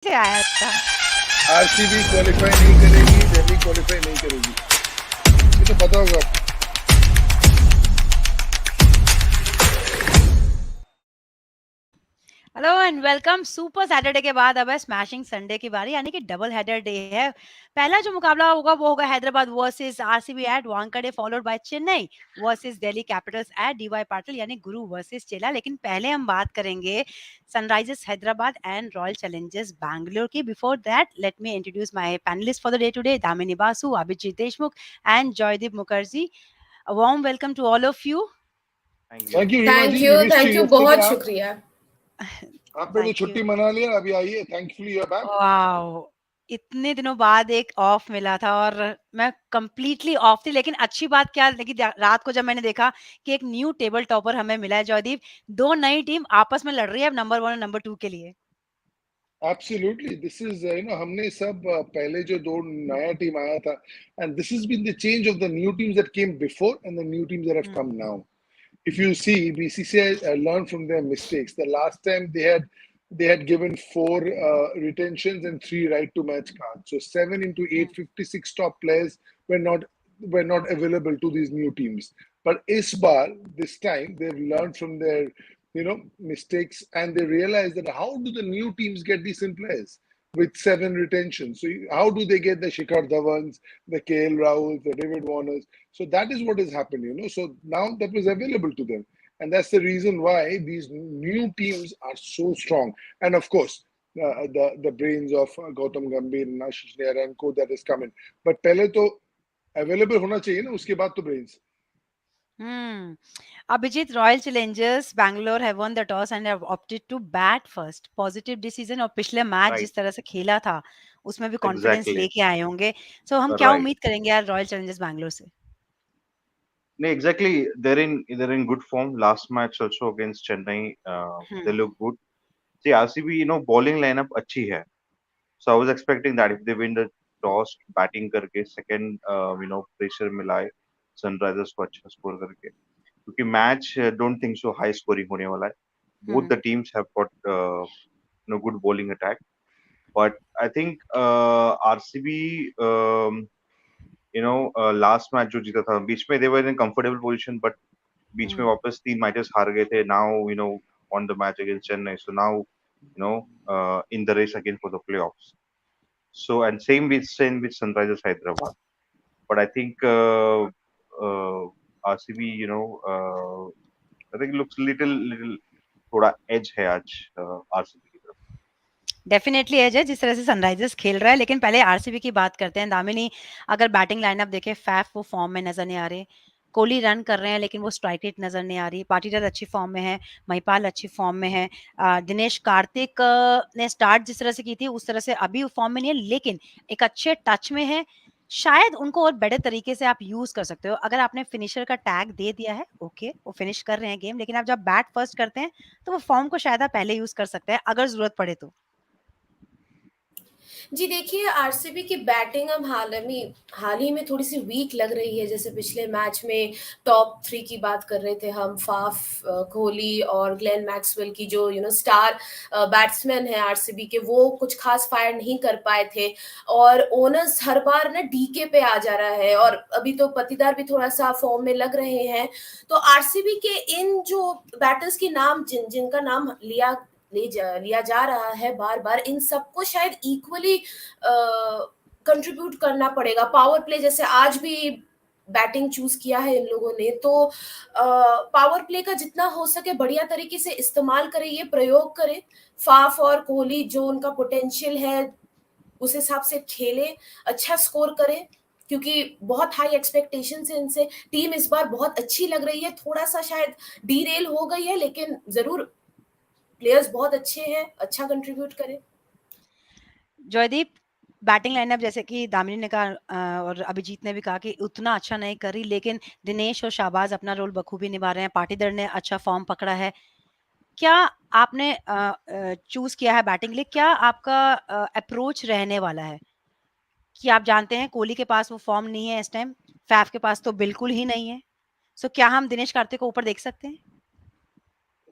से आया था। आरसीबी क्वालिफाई नहीं करेगी, दिल्ली क्वालिफाई नहीं करेगी, ये तो पता होगा आपको। Hello and welcome. Super Saturday के बाद अब है स्मैशिंग संडे की बारी, यानी कि डबल हेडर डे है। पहला जो मुकाबला होगा वो होगा Hyderabad versus RCB at Wankhede, followed by Chennai versus Delhi Capitals at DY Patil, यानी गुरु वर्सेस चेला। लेकिन पहले हम बात करेंगे Sunrisers Hyderabad and Royal Challengers Bangalore की। Before that let me introduce my panelist for the day today, Damini Basu, Abhijeet Deshmukh and Joydeep Mukherjee. A warm welcome to all of you. Thank you. Thank you Reema ji, we missed you बहुत yesterday. शुक्रिया। आपने तो Thank you. छुट्टी मना लिया, अभी आइए, thankfully you are back. Wow! इतने दिनों बाद एक ऑफ मिला था और मैं कंप्लीटली ऑफ थी, लेकिन अच्छी बात क्या लगी रात को जब मैंने देखा कि एक न्यू टेबल टॉपर हमें मिला है जॉयदीप। 2 नई टीम आपस में लड़ रही है अब नंबर 1 और नंबर 2 के लिए। एब्सोल्युटली, दिस इज हमने सब पहले जो दो नया टीम आया था, and this is been the change of the new teams that came before and the new teams that have hmm, come now. If you see, BCCI learned from their mistakes. The last time they had given four retentions and three right to match cards. So seven into hmm, eight, 56 top players were not available to these new teams. But this time they've learned from their mistakes, and they realize that how do the new teams get decent players with seven retentions? So how do they get the Shikhar Dhawans, the KL Rahuls, the David Warners? So that is what has happened. So now that was available to them. And that's the reason why these new teams are so strong. And of course, the brains of Gautam Gambhir and Ashish Nehra and co that is coming. But पहले तो available होना चाहिए ना, उसके बाद तो brains. Hmm. Abhijeet, Royal Challengers Bangalore have won the toss and have opted to bat first. Positive decision, और पिछले मैच राइट, जिस तरह से खेला था, उसमें भी कॉन्फिडेंस एग्ज़ैक्टली, लेके आए होंगे। सो हम क्या राइट। उम्मीद करेंगे यार रॉयल चैलेंजर्स बैंगलोर से? नहीं, exactly, they're in good form. Last match also against Chennai, they hmm, look good. See, RCB, bowling lineup अच्छी है. So I was expecting that if they win the toss, batting करके second, pressure मिलाए Sunrisers को अच्छा score करके. क्योंकि match don't think so high scoring होने वाला है. Both hmm, the teams have got good bowling attack. But I think RCB, last match जो जीता था, बीच में they were in comfortable position, but बीच में हुँ। वापस 3 मैचेस हार गए थे. Now on the match against Chennai, so now in the race again for the playoffs. So and same with Sunrisers Hyderabad. But I think RCB, I think looks little थोड़ा edge है आज RCB की तरफ. Definitely as है जिस तरह से Sunrisers खेल रहा है, लेकिन पहले आरसीबी की बात करते हैं। दामिनी, अगर बैटिंग लाइनअप देखें, फैफ वो फॉर्म में नजर नहीं आ रहे, कोहली रन कर रहे हैं लेकिन वो स्ट्राइक रेट नजर नहीं आ रही, पाटीदार अच्छी फॉर्म में है, महिपाल अच्छी फॉर्म में है, दिनेश कार्तिक ने स्टार्ट जिस तरह से की थी उस तरह से अभी फॉर्म में नहीं है, लेकिन एक अच्छे टच में है। शायद उनको और बेटर तरीके से आप यूज कर सकते हो। अगर आपने फिनिशर का टैग दे दिया है, ओके, वो फिनिश कर रहे हैं गेम, लेकिन आप जब बैट फर्स्ट करते हैं तो वो फॉर्म को शायद आप पहले यूज कर सकते हैं अगर जरूरत पड़े तो। जी देखिए, आरसीबी की बैटिंग अब हाल ही में थोड़ी-सी वीक लग रही है। जैसे पिछले मैच में टॉप 3 की बात कर रहे थे हम, फाफ, कोहली और ग्लेन मैक्सवेल की जो स्टार बैट्समैन हैं आरसीबी के, वो कुछ खास फायर नहीं कर पाए थे। और ओनर्स हर बार ना डीके पे आ जा रहा है, और अभी तो पाटीदार भी थोड़ा-सा फॉर्म में लग रहे हैं। तो आरसीबी के इन जो बैटर्स के नाम जिनका नाम लिया जा रहा है बार-बार, इन सबको शायद इक्वली कंट्रीब्यूट करना पड़ेगा। पावर प्ले जैसे आज भी बैटिंग चूज किया है इन लोगों ने, तो पावर प्ले का जितना हो सके बढ़िया तरीके से इस्तेमाल करें, ये प्रयोग करें। फाफ और कोहली जो उनका पोटेंशियल है उस हिसाब से खेले, अच्छा स्कोर करे, क्योंकि बहुत हाई एक्सपेक्टेशन है इनसे। टीम इस बार बहुत अच्छी लग रही है, थोड़ा सा शायद डीरेल हो गई है, लेकिन जरूर प्लेयर्स बहुत अच्छे हैं, अच्छा कंट्रीब्यूट करें। जयदीप, बैटिंग लाइनअप जैसे कि दामिनी ने कहा और अभिजीत ने भी कहा कि उतना अच्छा नहीं कर रही, लेकिन दिनेश और शाहबाज अपना रोल बखूबी निभा रहे हैं, पाटीदार ने अच्छा फॉर्म पकड़ा है। क्या आपने चूज किया है बैटिंग लिए, क्या आपका अप्रोच रहने वाला है? कि आप जानते हैं कोहली के पास वो फॉर्म नहीं है इस टाइम, फैफ के पास तो बिल्कुल ही नहीं है। सो क्या हम दिनेश कार्तिक को ऊपर देख सकते हैं?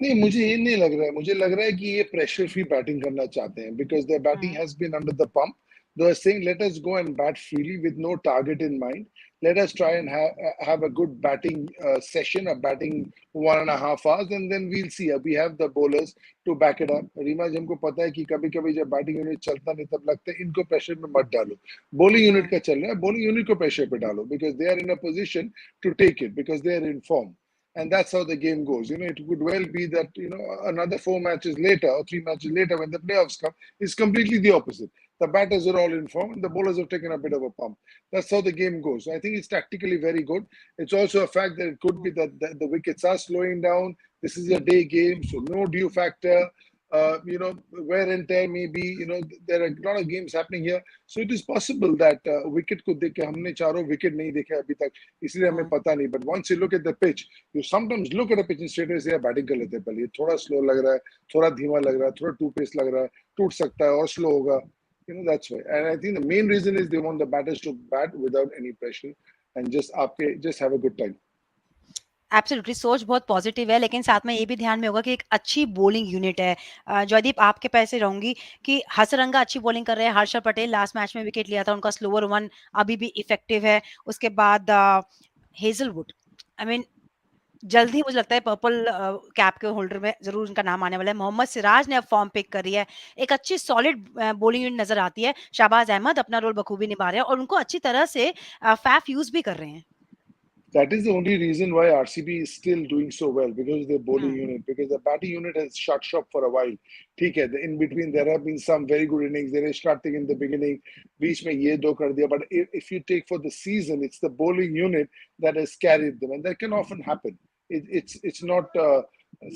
नहीं, मुझे ये नहीं लग रहा है, मुझे लग रहा है कि ये प्रेशर फ्री बैटिंग करना चाहते हैं, because their batting hmm, has been under the pump. They are saying let us go and bat freely with no target in mind. Let us try and have a good batting session, a batting 1.5 hours, and then we'll see. We have the bowlers to back it up. Reema ji, हमको पता है कि कभी कभी जब batting unit चलता नहीं तब लगता है इनको प्रेशर में मत डालो. बॉलिंग यूनिट हुँ, का चल रहा है, बॉलिंग यूनिट को प्रेशर पे डालो, because they are in a position to take it, because they are in form. And that's how the game goes. It could well be that another 4 matches later or 3 matches later, when the playoffs come, is completely the opposite. The batters are all in form, and the bowlers have taken a bit of a pump. That's how the game goes. So I think it's tactically very good. It's also a fact that it could be hmm, that the wickets are slowing down. This is a day game, so no dew factor. Wear and tear maybe. There are a lot of games happening here, so it is possible that wicket को देख के हमने चारों wicket नहीं देखे अभी तक, इसलिए हमें हुँ। पता नहीं. But once you look at the pitch, you sometimes look at a pitch and straight away say यार बैटिंग कर लेते हैं पहले, ये थोड़ा स्लो लग रहा है, थोड़ा धीमा लग रहा है, थोड़ा टू पेस लग रहा है, टूट सकता है और स्लो होगा. That's why. And I think the main reason is they want the batters to bat without any pressure and just have a good time. Absolutely सोच बहुत पॉजिटिव है, लेकिन साथ में ये भी ध्यान में होगा कि एक अच्छी बॉलिंग यूनिट है। जयदीप, आपके पैसे रहूँगी कि हसरंगा अच्छी बॉलिंग कर रहे हैं, हर्षल पटेल लास्ट मैच में विकेट लिया था, उनका स्लोअर वन अभी भी इफेक्टिव है। उसके बाद हेज़लवुड, आई मीन जल्द ही मुझे लगता है पर्पल कैप के होल्डर में ज़रूर उनका नाम आने वाला है। मोहम्मद सिराज ने अब फॉर्म पिक करी है। एक अच्छी सॉलिड बॉलिंग यूनिट नज़र आती है। शाहबाज़ अहमद अपना रोल बखूबी निभा रहे हैं और उनको अच्छी तरह से फैफ यूज़ भी कर रहे हैं। That is the only reason why RCB is still doing so well, because of their bowling hmm, unit, because the batting unit has shut shop for a while. ठीक है, in between there have been some very good innings. There is starting in the beginning, बीच में ये दो कर दिया. But if you take for the season, it's the bowling unit that has carried them, and that can often happen. It's not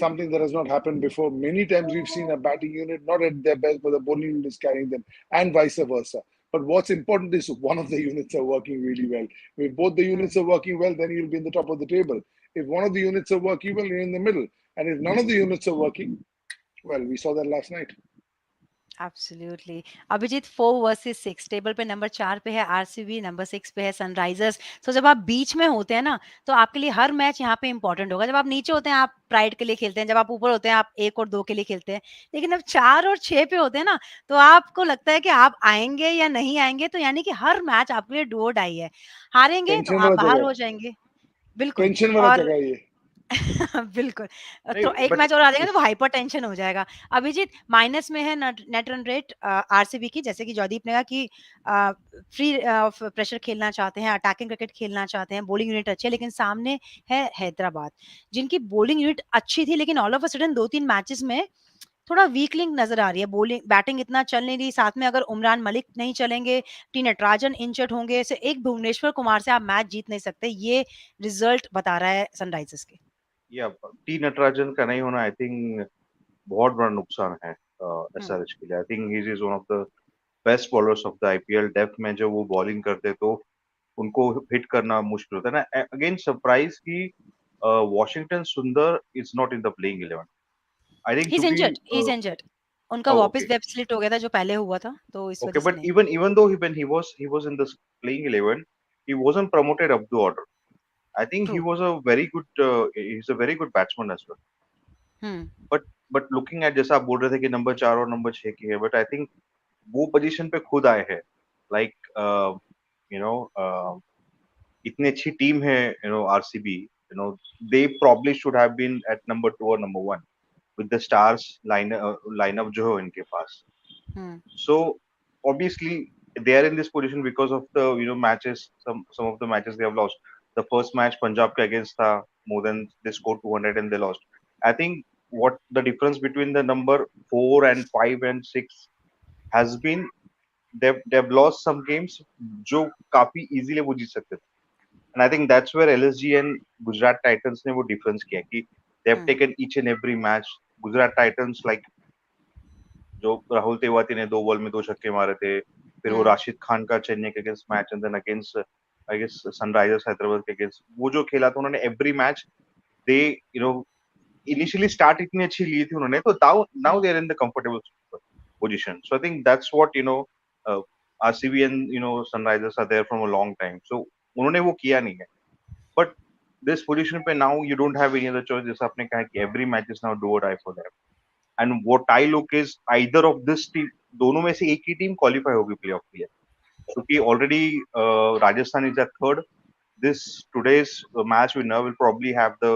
something that has not happened before. Many times we've seen a batting unit not at their best, but the bowling unit is carrying them, and vice versa. But what's important is one of the units are working really well. If both the hmm. units are working well, then you'll be in the top of the table. If one of the units are working well, you're in the middle. And if none of the units are working, well, we saw that last night. Absolutely. Abhijeet, 4 versus 6 table पे number 4 पे है RCB, number 6 पे है Sunrisers. सो जब आप बीच में होते हैं ना, तो आपके लिए हर मैच यहाँ पे इम्पोर्टेंट होगा। जब आप नीचे होते हैं, आप प्राइड के लिए खेलते हैं, जब आप ऊपर होते हैं, आप 1 और 2 के लिए खेलते हैं। लेकिन अब 4 और 6 पे होते हैं ना, तो आपको लगता है कि आप आएँगे या नहीं आएँगे, तो यानी कि हर मैच आपके लिए डू और डाई है। हारेंगे तो टेंशन आप वाला बाहर जगह हो है. जाएँगे। बिल्कुल। टेंशन वाला और जगह है ये. बिल्कुल। नहीं, तो एक बट मैच और आ जाएगा तो उस वो हाइपरटेंशन हो जाएगा। अभिजीत, माइनस में है नट नेट रन रेट आरसीबी की, जैसे कि जयदीप ने कहा कि फ्री प्रेशर खेलना चाहते हैं, अटैकिंग क्रिकेट खेलना चाहते हैं, बॉलिंग यूनिट अच्छी है, लेकिन सामने है हैदराबाद, जिनकी बॉलिंग यूनिट अच्छी थी, लेकिन all of a sudden 2-3 matches में थोड़ा वीक लिंक नज़र आ रही है। बॉलिंग बैटिंग इतना चल नहीं रही, साथ में अगर उमरान मलिक नहीं चलेंगे, टी नटराजन इंजर्ड होंगे, ऐसे एक भुवनेश्वर कुमार से आप मैच जीत नहीं सकते। ये रिजल्ट बता रहा है सनराइजर्स के। या टी नटराजन का नहीं होना आई थिंक बहुत बड़ा नुकसान है हुँ। एसआरएच के लिए. I think he is one of the best bowlers of the IPL. Depth में जब वो बॉलिंग करते तो उनको हिट करना मुश्किल होता है ना. अगेन सरप्राइज की वॉशिंगटन सुंदर is not in the playing 11. I think क्योंकि ही इज़ इंजर्ड। उनका वापस ओके वेब स्प्लिट हो गया था जो पहले हुआ था, तो इस okay वजह से but नहीं। even though he was in the playing 11, he wasn't promoted up the order. I think true. he's a very good batsman as well. Hmm, but looking at जैसा आप बोल रहे थे कि नंबर 4 और नंबर 6 की है, बट आई थिंक वो पोजीशन पे खुद आए हैं. लाइक यू नो इतनी अच्छी टीम है RCB. They probably should have been at number 2 और number 1 with the stars lineup जो है उनके पास. हुँ, So obviously they are in this position because of the matches, some of the matches they have lost. The first match Punjab ke against tha, more than they scored 200 and they lost. I think what the difference between the number 4 and 5 and 6 has been, they've lost some games जो काफी easily वो जीत सकते थे. And I think that's where LSG and Gujarat Titans ने वो difference किया कि they have hmm, taken each and every match. Gujarat Titans like जो राहुल तेवाती ने 2 बॉल में 2 छक्के मारे थे. फिर वो हुँ, राशिद खान का चेन्नई के against match and then against I guess Sunrisers Hyderabad के अगेंस्ट वो जो खेला था उन्होंने every match they initially start इतनी अच्छी ली थी उन्होंने तो now now hmm. They are in the comfortable position. So I think that's what RCB and Sunrisers are there from a long time. सो उन्होंने वो किया नहीं है. बट this position पे now you don't have any other choice. जैसा आपने कहा कि every match is now do or die for them. And what I look is either of this team, दोनों में से एक ही टीम क्वालिफाई होगी प्लेऑफ के लिए, क्योंकि already Rajasthan is at third. This today's match winner will probably have the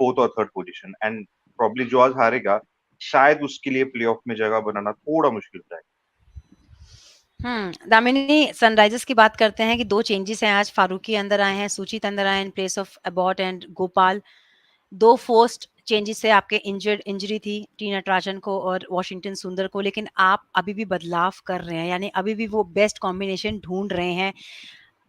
fourth or third position, and probably जो आज हारेगा शायद उसके लिए प्लेऑफ में जगह बनाना थोड़ा मुश्किल हो जाएगा. दामिनी, सनराइजर्स की बात करते हैं कि 2 चेंजेस हैं आज. फारूकी अंदर आए हैं, सूचित अंदर आए in place of Abbott and Gopal. 2 forced changes से आपके इंजरी थी टी नटराजन को और वॉशिंगटन सुंदर को, लेकिन आप अभी भी बदलाव कर रहे हैं, यानी अभी भी वो बेस्ट कॉम्बिनेशन ढूंढ रहे हैं.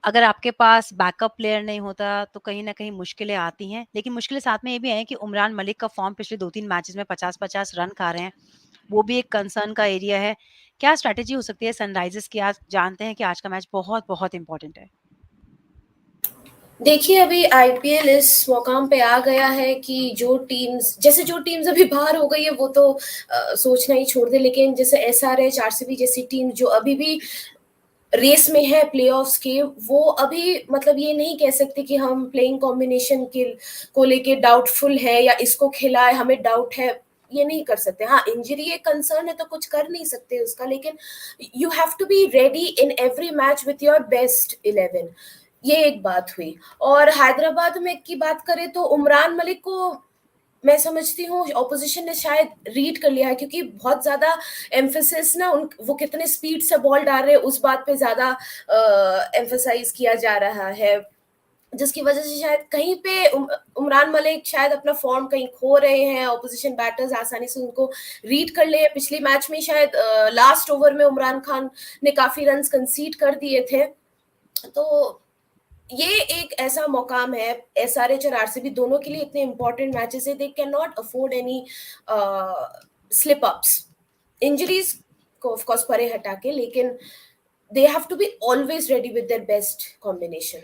अगर आपके पास बैकअप प्लेयर नहीं होता तो कहीं ना कहीं मुश्किलें आती हैं, लेकिन मुश्किलें साथ में ये भी हैं कि उमरान मलिक का फॉर्म पिछले 2-3 मैचेस में 50-50 रन खा रहे हैं. वो भी एक कंसर्न का एरिया है. क्या स्ट्रैटेजी हो सकती है सनराइजर्स की? आज जानते हैं कि आज का मैच बहुत बहुत इंपॉर्टेंट है. देखिए, अभी आईपीएल इस मकाम पे आ गया है कि जो टीम्स अभी बाहर हो गई है वो तो सोचना ही छोड़ दे, लेकिन जैसे एसआरएच, आरसीबी जैसी टीम जो अभी भी रेस में है प्लेऑफ्स के, वो अभी मतलब ये नहीं कह सकते कि हम प्लेइंग कॉम्बिनेशन के को लेके डाउटफुल है या इसको खिलाए हमें डाउट है, ये नहीं कर सकते. हाँ, इंजरी एक कंसर्न है तो कुछ कर नहीं सकते उसका, लेकिन you have to be ready in every match with your best 11. ये एक बात हुई. और हैदराबाद में की बात करें तो उमरान मलिक को मैं समझती हूँ ऑपोजिशन ने शायद रीड कर लिया है, क्योंकि बहुत ज्यादा एम्फेसिस ना वो कितने स्पीड से बॉल डाल रहे हैं उस बात पे ज्यादा एम्फेसाइज किया जा रहा है, जिसकी वजह से शायद कहीं पे उमरान मलिक शायद अपना फॉर्म कहीं खो रहे हैं. ऑपोजिशन बैटर्स आसानी से उनको रीड कर ले. पिछले मैच में शायद लास्ट ओवर में उमरान खान ने काफी रन कंसीड कर दिए थे. तो ये एक ऐसा मौकाम है एसआरएच और आरसीबी दोनों के लिए, इतने इंपॉर्टेंट मैचेस है, they can not afford any slip ups. Injuries को ऑफ कोर्स परे हटा के, लेकिन they have to be always ready with their best combination.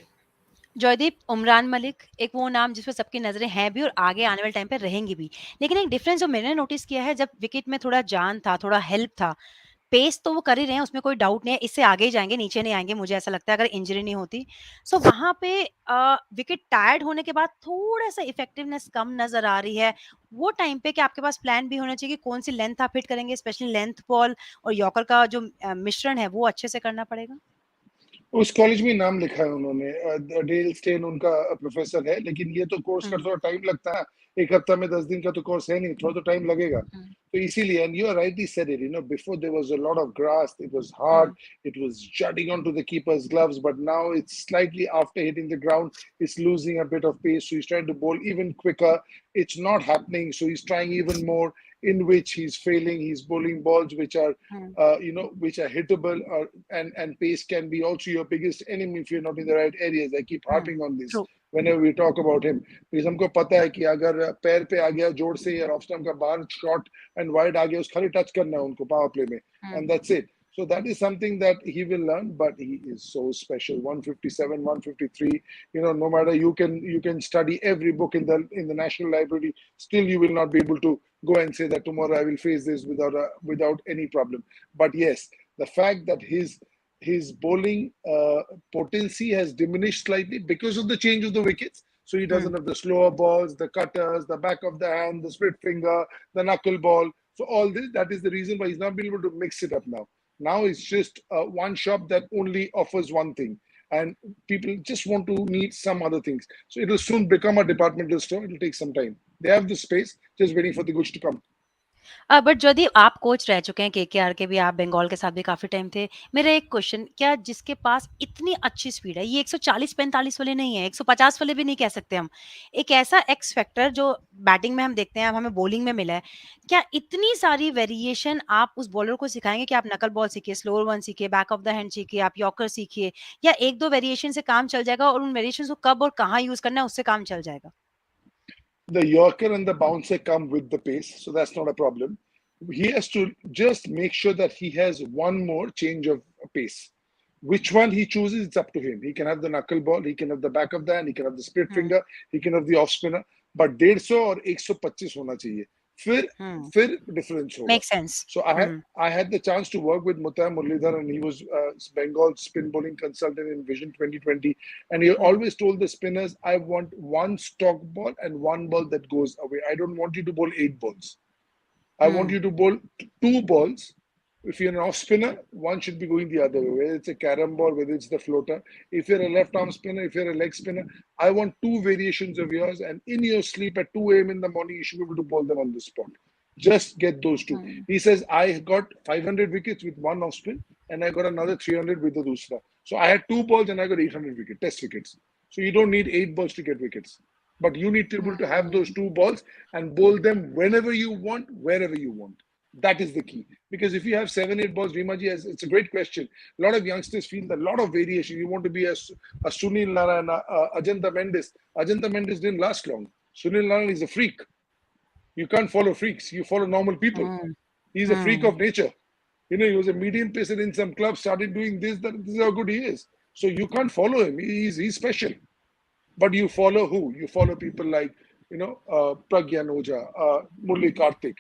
Jaydeep, Umran Malik एक वो नाम जिस पे सबकी नजरें हैं भी और आगे आने वाले टाइम पे रहेंगी भी, लेकिन एक डिफरेंस जो मैंने नोटिस किया है, जब विकेट में थोड़ा जान था, थोड़ा हेल्प था, पेस तो वो कर ही रहे हैं, उसमें कोई डाउट नहीं है. इससे आगे ही जाएंगे, नीचे नहीं आएंगे, मुझे ऐसा लगता है, अगर इंजरी नहीं होती. सो वहां पे विकेट टायर्ड होने के बाद थोड़ा सा इफेक्टिवनेस कम नजर आ रही है. वो टाइम पे क्या आपके पास प्लान भी होना चाहिए कि कौन सी लेंथ आप हिट करेंगे, स्पेशली लेंथ बॉल और यॉर्कर का जो मिश्रण है वो अच्छे से करना पड़ेगा. उस कॉलेज में नाम लिखा है उन्होंने, डेल स्टेन उनका प्रोफेसर है, लेकिन ये तो कोर्स का थोड़ा टाइम लगता है. एक हफ्ता में 10 दिन का तो कोर्स है नहीं, थोड़ा तो टाइम लगेगा. तो इसीलिए, and you are rightly said it, before there was a lot of grass, it was hard, it was jutting onto the keeper's gloves, but now it's slightly after hitting the ground, it's losing a bit of pace, so he's trying to bowl even quicker. It's not happening, so he's trying even more, in which he's failing. He's bowling balls which are which are hittable, and pace can be also your biggest enemy if you're not in the right areas. I keep harping on this whenever we talk about him, because हमको पता है कि अगर पैर पे आ गया जोर से या ऑफ स्टंप का बाहर शॉट एंड वाइड आ गया, उस खाली टच करना है उनको पावर प्ले में, and that's it. So that is something that he will learn, but he is so special. 157, 153. No matter you can study every book in the National Library, still you will not be able to go and say that tomorrow I will face this without any problem. But yes, the fact that his bowling potency has diminished slightly because of the change of the wickets. So he doesn't have the slower balls, the cutters, the back of the hand, the split finger, the knuckle ball. So all this, that is the reason why he's not been able to mix it up now. Now it's just one shop that only offers one thing, and people just want to need some other things. So it will soon become a departmental store. It will take some time. They have the space, just waiting for the goods to come. But यदि आप coach रह चुके हैं KKR के भी, आप बंगाल के साथ भी काफी टाइम थे, मेरा एक क्वेश्चन, क्या जिसके पास इतनी अच्छी स्पीड है, ये 140-45 वाले नहीं है, 150 वाले भी नहीं कह सकते हम, एक ऐसा एक्स फैक्टर जो बैटिंग में हम देखते हैं, अब हमें बॉलिंग में मिला है, क्या इतनी सारी वेरिएशन आप उस बॉलर को सिखाएंगे कि आप नकल बॉल सीखिए, स्लोअर वन सीखिए, बैक ऑफ द हैंड सीखिए, आप यॉर्कर सीखिए, या एक दो वेरिएशन से काम चल जाएगा और उन वेरिएशन को कब और कहाँ यूज करना है उससे काम चल जाएगा? The Yorker and the bouncer come with the pace, so that's not a problem. He has to just make sure that he has one more change of pace. Which one he chooses, it's up to him. He can have the knuckle ball, he can have the back of the hand, he can have the split finger, he can have the off spinner, but 150 और 125 होना चाहिए. फिर Hmm. फिर difference होगा. Makes sense. So I had the chance to work with Mutai Muralidhar, and he was Bengal's spin bowling consultant in Vision 2020. And he Hmm. always told the spinners, I want one stock ball and one ball that goes away. I don't want you to bowl 8 balls. I want Hmm. you to bowl 2 balls. If you're an off spinner, one should be going the other way, whether it's a carom ball, whether it's the floater. If you're a left arm spinner, if you're a leg spinner, I want two variations of yours. And in your sleep at 2 a.m. in the morning, you should be able to bowl them on the spot. Just get those two. Hmm. He says, I got 500 wickets with one off spin, and I got another 300 with the dusra. So I had 2 balls and I got 800 wickets, test wickets. So you don't need 8 balls to get wickets. But you need to be able to have those 2 balls and bowl them whenever you want, wherever you want. That is the key. Because if you have 7, 8 balls, Rimaji, it's a great question. A lot of youngsters feel that a lot of variation. You want to be a Sunil Narayana, Ajanta Mendes. Ajanta Mendes didn't last long. Sunil Narayana is a freak. You can't follow freaks. You follow normal people. Hmm. He's a freak Hmm. of nature. He was a medium pacer in some clubs, started doing this, that this is how good he is. So you can't follow him. He's special. But you follow who? You follow people like, Pragyan Oja, Murli Karthik,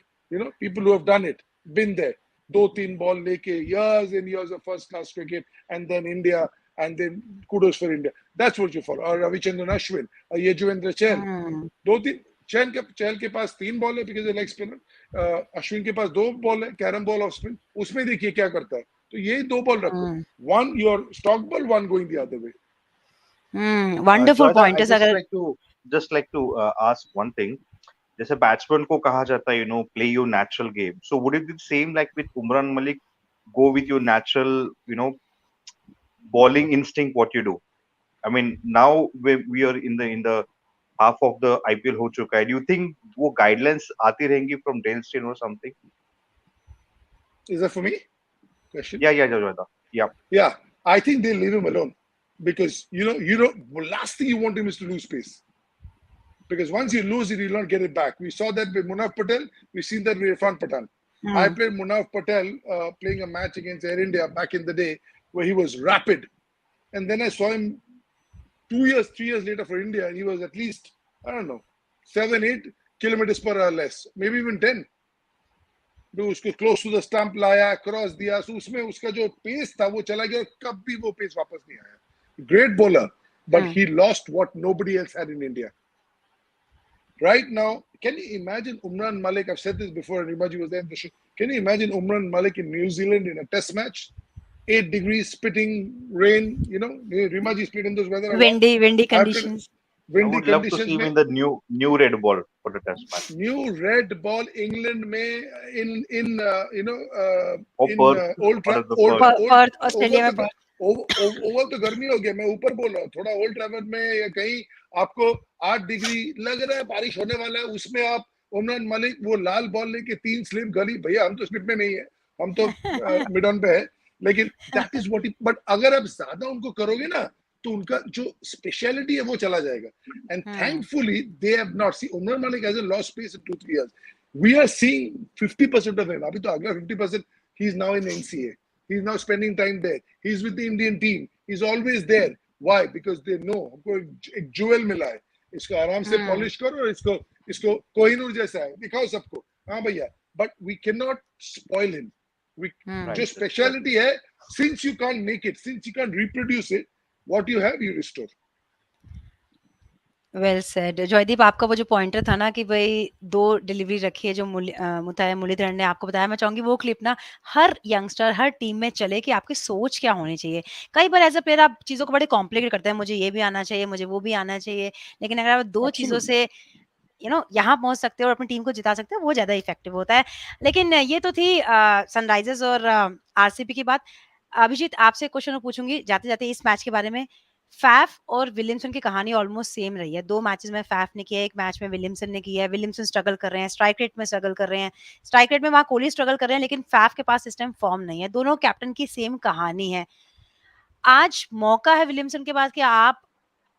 people who have done it, been there. 2-3 ball leke, years and years of first class cricket, and then India, and then kudos for India. That's what you follow. Or Ravichandran Ashwin, or Yajuvendra Chahal. Hmm. 2-3, चहल के पास 3 ball है because leg spinner. Ashwin के पास 2 ball है carrom ball off spin. उसमें देखिए क्या करता है. तो ये 2 बॉल रखो. Hmm. One your stock ball, one going the other way. Hmm. Wonderful Joyda, I pointers. अगर just like to ask one thing. जैसे बैट्समैन को कहा जाता है, play your natural game. So would it be the same like with Umran Malik? Go with your natural, bowling instinct. What you do. I mean, now we are in the half of the IPL हो चुका है. Do you think वो guidelines आती रहेंगी from Dale Steyn or something? Is that for me? Question? Yeah, Joyda. Yeah. Yeah, I think they'll leave him alone because last thing you want him is to lose pace. Because once you lose it, you'll not get it back. We saw that with Munaf Patel. We've seen that with Irfan Pathan. I played Munaf Patel playing a match against Air India back in the day where he was rapid. And then I saw him 3 years later for India, and he was at least, I don't know, 7-8 kilometers per hour less, maybe even 10. तो उसको close to the stump लाया, cross दिया, तो उसमें उसका जो pace था वो चला गया और कभी वो पेस वापस नहीं आया. Great bowler, but he lost what nobody else had in India. Right now, can you imagine Umran Malik? I've said this before, and Rimaji was there in the show. Can you imagine Umran Malik in New Zealand in a test match? 8 degrees, spitting rain, Rimaji's played in those weather a lot. windy I've played conditions. I windy would love to conditions see him में. in the new red ball for the test match. New red ball England में in Or in Perth, Old or the Old Perth. Old Perth Australia में Oval Oval तो गर्मी हो गया. मैं ऊपर बोल रहा हूँ, थोड़ा ओल्ड ट्रैफर्ड में या कहीं आपको 8 डिग्री लग रहा है, बारिश होने वाला है, उसमें आप उमरान मलिक वो लाल बॉल लेके 3 स्लिप गली. भैया हम तो स्लिप में नहीं है, हम तो मिड ऑन पे है. लेकिन दैट इज व्हाट. बट अगर आप ज्यादा उनको करोगे ना तो उनका जो स्पेशलिटी है वो चला जाएगा. And thankfully they have not see. Umran Malik hasn't lost pace in 2-3 years. We are seeing 50% of him. अभी तो अगला 50% ही is now in NCA. He's now spending time there. He's with the Indian team. He's always there. Why? Because they know हमको एक jewel मिला है. इसको आराम से पॉलिश करो और इसको कोहिनूर जैसा है, दिखाओ सबको. हाँ भैया. But we cannot spoil him. जो speciality है, since you can't make it, since you can't reproduce it, what you have, you restore. Well said. Joydeep, आपका वो जो पॉइंटर था ना कि भाई 2 डिलीवरी रखी है जो मुताया मुरलीधरन ने आपको बताया, मैं चाहूंगी वो क्लिप ना हर यंगस्टर हर टीम में चले कि आपकी सोच क्या होनी चाहिए. कई बार एज अ प्लेयर आप चीजों को बड़े कॉम्प्लिकेट करते हैं, मुझे ये भी आना चाहिए, मुझे वो भी आना चाहिए, लेकिन अगर आप 2 चीजों से यहाँ पहुंच सकते हो और अपनी टीम को जिता सकते हो, वो ज्यादा इफेक्टिव होता है. लेकिन ये तो थी सनराइजर्स और आरसीबी की बात. अभिजीत, आपसे क्वेश्चन पूछूंगी जाते जाते इस मैच के बारे में. फैफ और विलियमसन की कहानी ऑलमोस्ट सेम रही है. 2 मैचेस में फैफ ने किया है, 1 मैच में विलियमसन ने किया है. विलियमसन स्ट्रगल कर रहे हैं, स्ट्राइक रेट में स्ट्रगल कर रहे हैं. स्ट्राइक रेट में वहां कोहली स्ट्रगल कर रहे हैं, लेकिन फैफ के पास इस टाइम फॉर्म नहीं है. दोनों कैप्टन की सेम कहानी है. आज मौका है विलियमसन के पास कि आप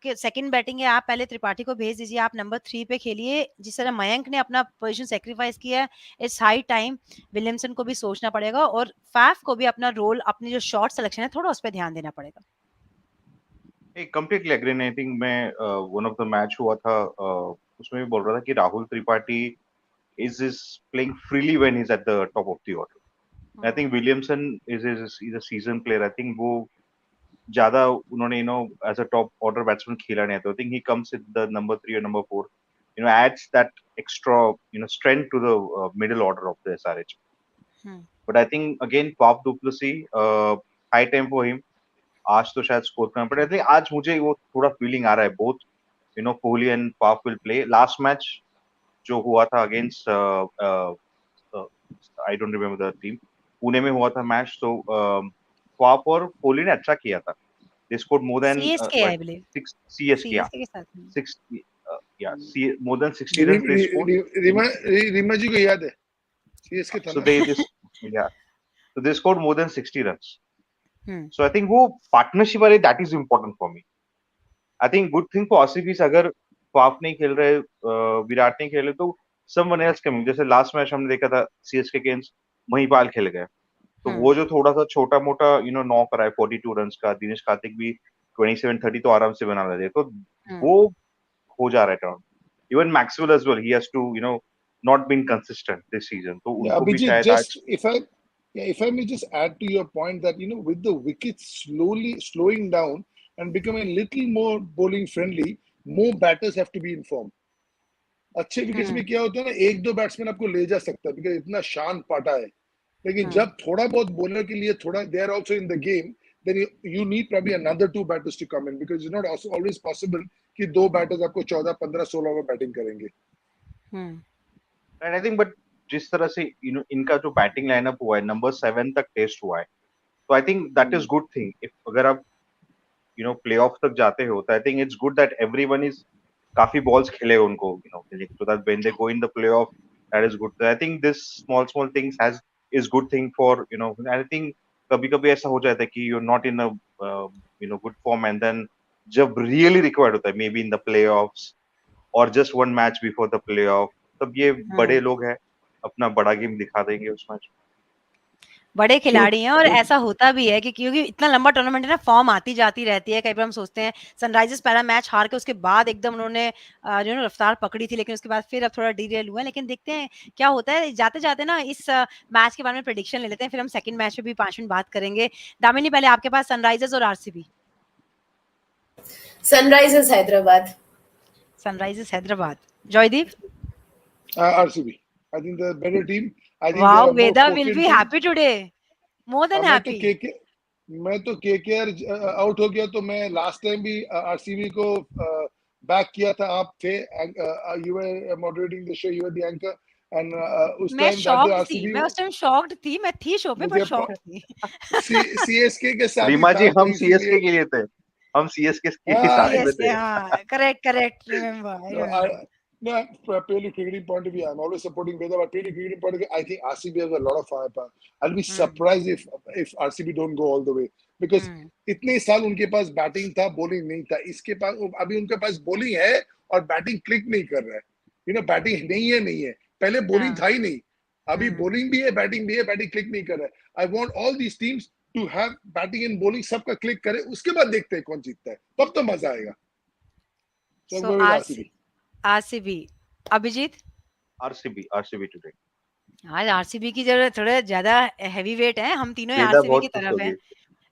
सेकंड बैटिंग है, आप पहले त्रिपाठी को भेज दीजिए, आप नंबर 3 पे खेलिए. जिस तरह मयंक ने अपना पोजीशन सेक्रीफाइस किया है, इट्स हाई टाइम विलियमसन को भी सोचना पड़ेगा और फैफ को भी अपना रोल, अपनी जो शॉट सिलेक्शन है, थोड़ा उस पर ध्यान देना पड़ेगा. Completely agree. आई थिंक मैं वन ऑफ द मैच हुआ था उसमें भी बोल रहा था कि Rahul Tripathi is playing freely when he's at the top of the order. I think Williamson is a seasoned player. I think वो ज़्यादा उन्होंने as a top order batsman खेला नहीं है. I think he comes in the number 3 or number 4. Adds that extra strength to the middle order of the SRH. But I think again Faf du Plessis, high time for him. आज तो शायद score करना पड़े. I think आज मुझे वो थोड़ा feeling आ रहा है. Both Kohli and Faf will play. Last match जो हुआ था against I don't remember the team. Pune में हुआ था मैच तो फाफ और कोहली ने अच्छा किया था. They scored more than CSK, I believe. CSK, yeah. CSK के साथ में. 60, more than 60 runs they scored. Reema जी को याद है CSK था. So so they scored more than 60 runs. So I think वो partnership वाले that is important for me. I think good thing for RCB is अगर फाफ नहीं खेल रहे, विराट नहीं खेल रहे तो someone else coming. जैसे लास्ट मैच हमने देखा था CSK अगेंस्ट महिपाल खेल गए तो वो जो थोड़ा सा छोटा मोटा नॉ कराए 42 रन्स का. दिनेश कार्तिक भी 27-30 तो आराम से बना लेते तो वो हो जा रहा है turn. Even Maxwell as well, he has to not been consistent this season. तो उनको भी शायद just if I may just add to your point that with the wickets slowing down and becoming a little more bowling friendly, more batters have to be informed. अच्छे wickets में क्या होता है ना, एक दो बैट्समैन आपको ले जा सकता है बिकॉज इतना शांत पाटा है. लेकिन जब थोड़ा बहुत बॉलर के लिए थोड़ा they are also in the game, then you need probably another 2 batters to come in because it's not also always possible कि 2 बैटर्स आपको 14, 15, 16 ओवर बैटिंग करेंगे. And I think but जिस तरह से इनका जो बैटिंग लाइनअप हुआ है नंबर 7 तक टेस्ट हुआ है तो I think that is good thing. If अगर आप प्लेऑफ तक जाते हो तो I think it's good that everyone is काफी बॉल्स खेले उनको so that when they go in the playoff that is good. I think this small things is good thing for I think कभी-कभी ऐसा हो जाता है कि you're not in a good form and then जब really required होता है maybe in the playoffs or just one match before the playoff तब ये बड़े लोग हैं अपना बड़ा गेम दिखा देंगे उस मैच. बड़े खिलाड़ी हैं और ऐसा होता भी है कि क्योंकि इतना लंबा टूर्नामेंट है ना, फॉर्म आती जाती रहती है. कई बार हम सोचते हैं सनराइजर्स पहला मैच हार के उसके बाद एकदम उन्होंने रफ्तार पकड़ी थी लेकिन उसके बाद फिर अब थोड़ा डीरेल हुआ है. लेकिन देखते हैं क्या होता है. जाते जाते ना इस मैच के बारे में प्रेडिक्शन ले लेते हैं, फिर हम सेकंड मैच पे भी 5 मिनट बात करेंगे. दामिनी, पहले आपके पास सनराइजर्स और RCB. Sunrisers Hyderabad. Sunrisers Hyderabad. Joydeep. RCB. I think the better team. I think Wow, Veda will be happy today. More than happy. मैं तो KKR आउट हो गया तो मैं लास्ट टाइम भी RCB को बैक किया था. आप थे, you were moderating the show, you were the anchor and उस टाइम RCB मैं उस टाइम शॉक्ड थी. मैं थी शो पे पर शॉक्ड थी. CSK के साथ रीमा जी हम CSK के लिए थे. हम CSK के साथ में थे. हां, correct, remember. No, purely cricketing point of view, I'm always supporting Veda, but purely cricketing point of view, I think RCB has a lot of firepower. I'll be surprised if RCB don't go all the way because इतने साल उनके पास batting था, bowling नहीं था. इसके पास अभी उनके पास bowling है और बैटिंग क्लिक नहीं कर रहा है. बैटिंग नहीं है. पहले बॉलिंग था ही नहीं. अभी बॉलिंग भी है, बैटिंग क्लिक नहीं कर रहा है. I want all these teams to have batting and bowling सबका क्लिक करे, उसके बाद देखते हैं कौन जीतता है, तब तो मजा आएगा. So RCB. Abhijit. RCB today. आज RCB की जरूरत थोड़ा ज्यादा हैवी वेट है. हम तीनों RCB की तरफ हैं.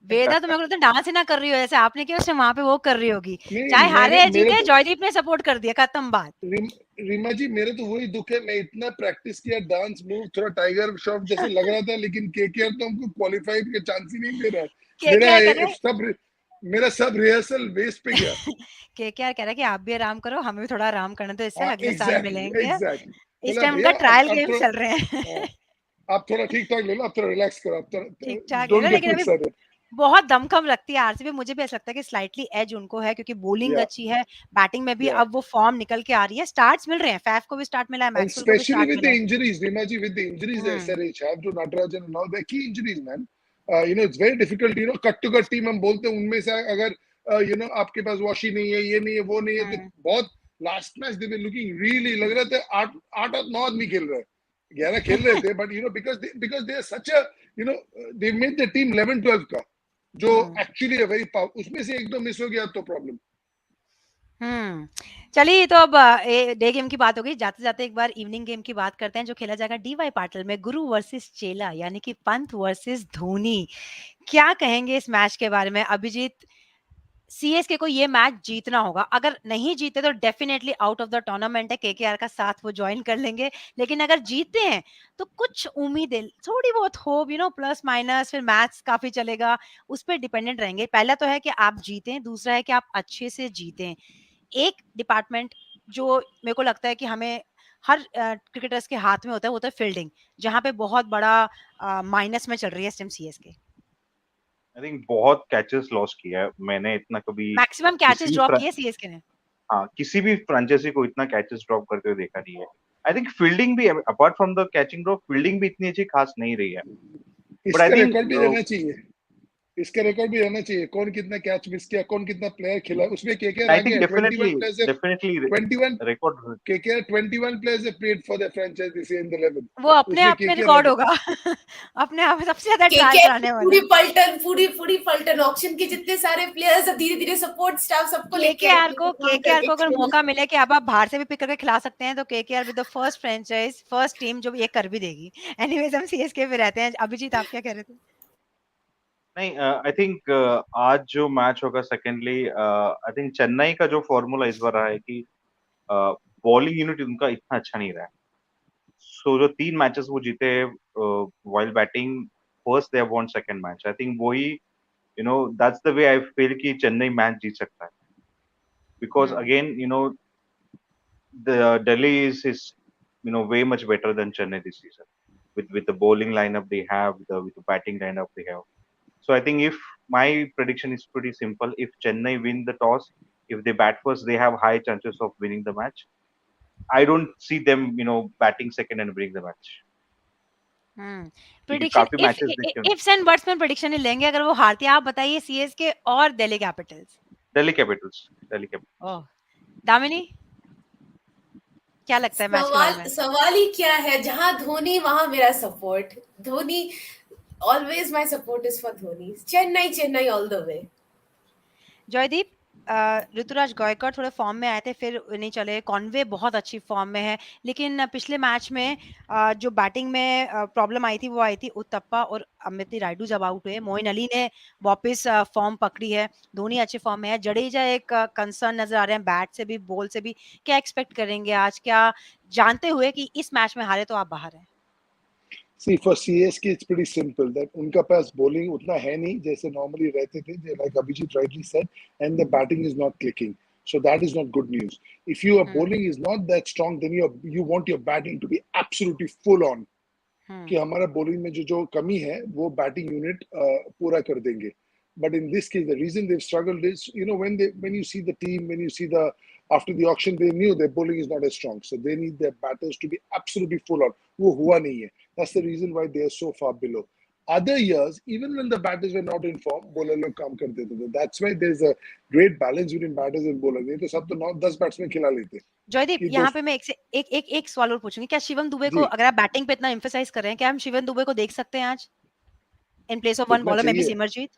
वेदा तो मेरे को लगता है डांस ही ना कर रही हो जैसे आपने किया उससे वहां पे वो कर रही होगी. चाहे हारे या जीते जॉयदीप ने सपोर्ट कर दिया, खत्म बात. रीमा जी मेरे तो वही दुख है, मैं इतना प्रैक्टिस किया डांस मूव थोड़ा टाइगर श्रॉफ जैसे लग रहा था लेकिन KKR तो हमको क्वालिफाई के चांस ही नहीं दे रहा है. मेरा सब रिहर्सल वेस्ट पे गया. KKR कह रहा है कि आप भी आराम करो, हमें भी थोड़ा आराम करना, तो इससे अगले साल मिलेंगे. इस टाइम का ट्रायल गेम चल रहे हैं. आप थोड़ा ठीक ठाक ले लो, आप थोड़ा रिलैक्स करो, आप ठीक ठाक ले लो. लेकिन अभी बहुत दमखम लगती है RCB. मुझे भी ऐसा लगता है कि स्लाइटली एज उनको है क्योंकि बॉलिंग अच्छी है, बैटिंग में भी अब वो फॉर्म निकल के आ रही है. स्टार्ट्स मिल रहे हैं, फैफ को भी स्टार्ट मिला है, मैक्सवेल को भी स्टार्ट मिला है. Especially with the injuries, Rima ji, with the injuries the SRH have to Natarajan and all the key injuries, man. It's very difficult. Cut to cut team हम बोलते हैं, उनमें से अगर आपके पास वॉशी नहीं है, ये नहीं है, वो नहीं है, तो बहुत last match they were looking really लग रहा था 8-9 आदमी खेल रहे हैं, 11 खेल रहे थे, but because they are such a they made the team 11-12 का जो एक्चुअली वेरी पावर, उसमें से एक दो मिस हो गया तो प्रॉब्लम. चलिए ये तो अब डे गेम की बात हो गई। जाते-जाते एक बार इवनिंग गेम की बात करते हैं जो खेला जाएगा डीवाई पाटिल में गुरु वर्सेस चेला यानी कि पंत वर्सेस धोनी। क्या कहेंगे इस मैच के बारे में? अभिजीत, सीएसके को ये मैच जीतना होगा। अगर नहीं जीते तो definitely out of the tournament है, केकेआर का साथ वो जॉइन कर लेंगे। लेकिन अगर जीतते हैं तो कुछ उम्मीदें, थोड़ी बहुत होप प्लस माइनस फिर मैच काफ़ी चलेगा, उस पे डिपेंडेंट रहेंगे। पहला तो है कि आप जीतें, दूसरा है कि आप अच्छे से जीतें। एक डिपार्टमेंट जो मेरे को लगता है कि हमें हर क्रिकेटर्स के हाथ में होता है, वो होता है फील्डिंग, जहाँ पे बहुत बड़ा माइनस में चल रही है इस टाइम सीएसके। आई थिंक बहुत कैचेस लॉस किया है। मैंने इतना कभी मैक्सिमम किसी कैचेस भी ड्रॉप किए सीएसके ने। हाँ, किसी भी फ्रेंचाइजी को इतना कैचेस ड्रॉप करते हुए देखा नहीं है। आई थिंक फील्डिंग भी apart from the catching drop, fielding भी इतनी अच्छी खास नहीं रही है। बट आई इसका थिंक रिकॉर्ड भी रहना चाहिए। इसका रिकॉर्ड भी रहना चाहिए, कौन कितना कैच मिस किया, कौन कितना प्लेयर खेला, उसमें केकेआर आई आ थिंक गया। 21 प्लेयर्स है, definitely 21 record. KKR 21 players have played for the franchise this year in the 11, वो अपने उसमें आप में केकेआर आ रिकॉर्ड गया। होगा। अपने आप में सबसे ज्यादा ट्रायल केकेआर कराने वाला पूरी है। पलटन, पूरी पूरी पलटन, ऑक्शन के जितने सारे प्लेयर्स, धीरे धीरे सपोर्ट स्टाफ सबको लेके केकेआर आएंगे को काम केकेआर करके को अगर खेलने। मौका मिले कि अब आप बाहर से भी पिक करके खिला सकते हैं तो KKR with the first franchise first team जो ये कर भी देगी। एनीवेज हम सीएसके पे रहते हैं। अभिजीत आप क्या कह रहे थे? नहीं, आई थिंक आज जो मैच होगा सेकेंडली, आई थिंक चेन्नई का जो फॉर्मूला इस बार रहा है कि बॉलिंग यूनिट उनका इतना अच्छा नहीं रहा है। सो जो 3 मैचेस वो जीते while batting, first they have won second match. I think वही that's the way I feel कि चेन्नई मैच जीत सकता है। Because hmm again the Delhi is way much better than Chennai this season with the bowling lineup they have, with the batting lineup they have. So I think if my prediction is pretty simple, if Chennai win the toss, if they bat first, they have high chances of winning the match. I don't see them batting second and winning the match. क्योंकि prediction काफी if matches देखे उन्होंने। Ifs and buts में prediction ही लेंगे अगर वो हारती है। आप बताइए सीएसके और Delhi Capitals. Delhi Capitals, Delhi Capitals. Oh, Damini क्या लगता है मैच के सवाल बारे में? सवाल ही क्या है, जहां धोनी वहां मेरा support. Dhoni, always my support is for Dhoni. Chennai, Chennai all the way. Jaydeep, Ruturaj Gaikwad थोड़े फॉर्म में आए थे फिर नहीं चले। कॉनवे बहुत अच्छी फॉर्म में है लेकिन पिछले मैच में जो बैटिंग में प्रॉब्लम आई थी वो आई थी उत्तप्पा और अमित रायडू जब आउट हुए। मोइन अली ने वापस फॉर्म पकड़ी है। धोनी अच्छे फॉर्म में है। जडेजा एक कंसर्न नजर आ रहे हैं बैट से भी बॉल से भी। क्या एक्सपेक्ट करेंगे आज? क्या जानते हुए कि इस मैच में हारे तो आप बाहर हैं? See, for CSK, it's pretty simple that उनका पास bowling उतना है नहीं जैसे normally रहते थे, like Abhijit rightly said, and the batting is not clicking. So that is not good news. If your hmm bowling is not that strong, then you want your batting to be absolutely full on. कि हम्म हमारा bowling में जो जो कमी है वो batting unit पूरा कर देंगे. But in this case, the reason they've struggled is, when you see the team, when you see the after the auction, they knew their bowling is not as strong, so they need their batters to be absolutely full on. वो हुआ नहीं है. That's the reason why they are so far below. Other years, even when the batters were not in form, bowler लोग काम कर देते थे. That's why there's a great balance between batters and bowlers. नहीं तो सब तो 9-10 बैट्समैन खिला लेते जयदीप, कि दो. यहाँ पे मैं एक सवाल और पूछूंगी। क्या शिवम दुबे को, जी, अगर आप बैटिंग पे इतना एम्फेसाइज कर रहे हैं, क्या हम शिवम दुबे को देख सकते हैं आज इन प्लेस ऑफ वन देखना बॉलर में भी चाहिए. सिमरजीत?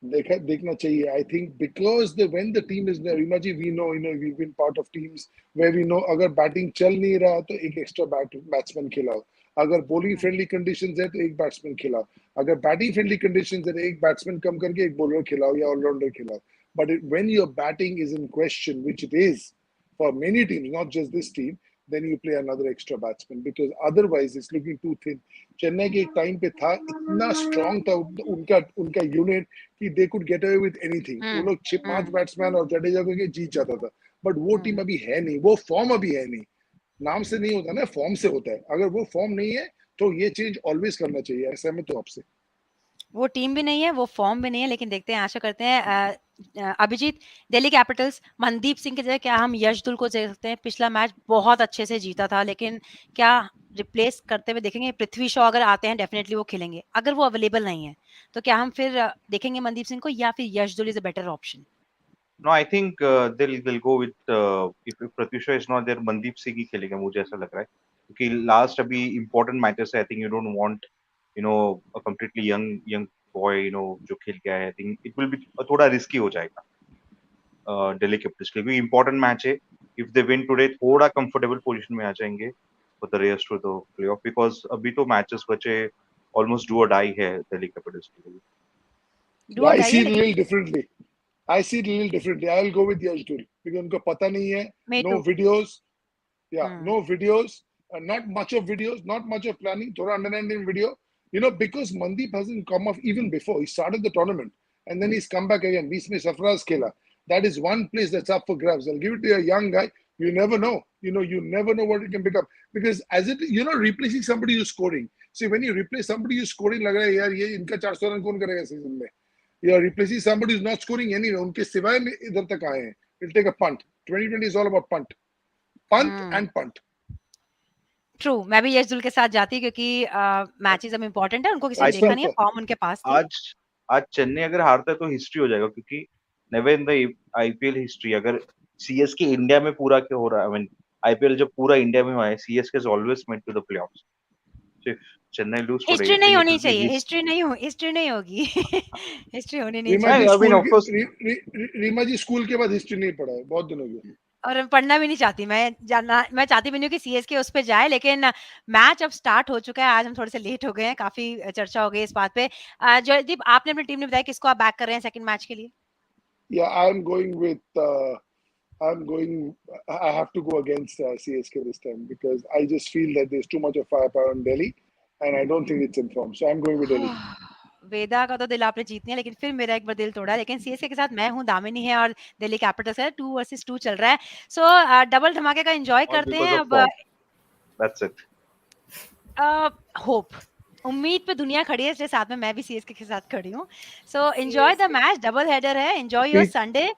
देखना चाहिए. I think because when the team is there, Rimaji, we know, we've been part of teams where we know अगर बैटिंग चल नहीं रहा तो एक एक्स्ट्रा बैट्समैन खिलाओ. अगर बॉलिंग फ्रेंडली कंडीशंस है तो एक बैट्समैन खिलाओ. अगर बैटिंग फ्रेंडली कंडीशंस है तो एक बैट्समैन कम करके एक बॉलर खिलाओ या ऑलराउंडर खिलाओ. But when your batting is in question, which it is for many teams, not just this team, then you play another extra batsman because otherwise it's looking too thin. Chennai के एक time पे था, इतना strong था उनका उनका unit कि they could get away with anything. वो हम्म लोग 6-5 बैट्समैन और जडेजा को के जीत जाता था. बट वो टीम हम्म अभी है नहीं, वो फॉर्म अभी है नहीं. नाम से नहीं होता ना, फॉर्म से होता है. अगर वो फॉर्म नहीं है तो ये चेंज ऑलवेज करना चाहिए. ऐसा मैं तो आपसे. वो टीम भी नहीं है, वो फॉर्म भी नहीं है, लेकिन देखते हैं, आशा करते हैं। अभिजीत, दिल्ली कैपिटल्स मनदीप सिंह की जगह क्या हम यशदुल को देख सकते हैं? पिछला मैच बहुत अच्छे से जीता था लेकिन क्या रिप्लेस करते हुए देखेंगे? पृथ्वी शॉ अगर आते हैं डेफिनेटली वो खेलेंगे। अगर वो अवेलेबल नहीं है तो क्या हम फिर देखेंगे मनदीप सिंह को या फिर Yash Dhull is a better option? No, I think they'll go with if Pratyusha is not there, Mandeep Singh ही खेलेगा, मुझे ऐसा लग रहा है क्योंकि लास्ट अभी important matches है. I think you don't want a completely young boy जो खेल के आया है. I think it will be थोड़ा risky हो जाएगा. दिल्ली कैपिटल्स के लिए, क्योंकि इंपॉर्टेंट मैच है. इफ दे विन टुडे थोड़ा कंफर्टेबल पोजीशन में आ जाएंगे for the race to the playoff, because अभी तो मैचेस बचे ऑलमोस्ट डू और डाई है दिल्ली कैपिटल्स के लिए. डू और I डाई है see it a लेकिन little differently. I see it a little differently. I will go with Yashdul because उनको पता नहीं है, may no too. videos, yeah, no videos, not much of videos, not much of planning. थोड़ा understanding video, because Mandeep hasn't come off even before. He started the tournament and then he's come back again. बीच में Safraz खेला. That is one place that's up for grabs. I'll give it to a young guy. You never know. You never know what he can pick up because as it, replacing somebody who's scoring. See, when you replace somebody who's scoring, लग रहा है यार ये इनका 400 run कौन करेगा season में? You are replacing somebody who's not scoring anyway. उनके सिवाय में इधर तक आए हैं. He'll take a punt. 2020 is all about punt and punt. True, मैं भी यशदुल के साथ जाती क्योंकि मैचेस अब इम्पोर्टेंट है, उनको किसी ने आज देखा नहीं है, फॉर्म उनके पास थी. आज चेन्नई अगर हारता है तो हिस्ट्री हो जाएगा, क्योंकि never in the IPL history अगर सीएसके इंडिया में पूरा क्या हो रहा है, आई मीन आईपीएल जब पूरा इंडिया में हुआ है, CSK is always meant to the playoffs. So if Chennai lose today, history I नहीं थिंक इट होनी विल बी चाहिए, हिस्ट्री नहीं होगी. हिस्ट्री होनी नहीं रीमा चाहिए. Ji I mean school of course Reema ji school के बाद हिस्ट्री नहीं पढ़ा है, बहुत दिन हो गए. और पढ़ना भी नहीं चाहती मैं चाहती भी नहीं हूँ कि सीएसके उस पे जाए, लेकिन मैच अब स्टार्ट हो चुका है. आज हम थोड़े से लेट हो गए हैं, काफी चर्चा हो गई इस बात पे. जयदीप, आपने अपनी टीम ने बताया किसको आप बैक कर रहे हैं सेकंड मैच के लिए? Yeah, I'm going. I have to go against CSK this time because I just feel that there's too much of firepower in Delhi, and I don't think it's in form. So I'm going with Delhi. वेदा का तो दिल आपने जीत लिया, लेकिन फिर मेरा एक बार दिल तोड़ा. लेकिन सीएसके के साथ मैं हूँ, दामिनी है और दिल्ली कैपिटल्स है. 2 वर्सेस 2 चल रहा है. सो डबल धमाके का एंजॉय ऑल करते बिकॉज हैं ऑफ अब. फॉर्म. That's it. होप, उम्मीद पे दुनिया खड़ी है, इसलिए साथ में मैं भी सीएसके के साथ खड़ी हूँ. So enjoy the match, double header है. Enjoy your P, Sunday.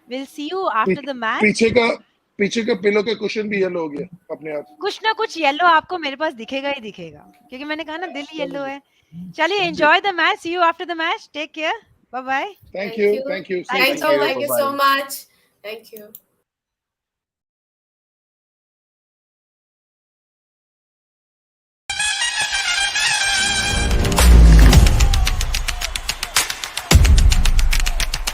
Will see you P, after the match. पीछे का पिलो का क्वेश्चन भी येलो हो गया अपने आप. कुछ ना कुछ येलो आपको मेरे पास दिखेगा ही दिखेगा, क्योंकि मैंने कहा ना दिल येलो है. चलिए, enjoy the match. See you after the match. Take care. Bye bye. Thank Thank you. you. Thank you. Thank Thank you so you. much. Thank you so much. Thank you.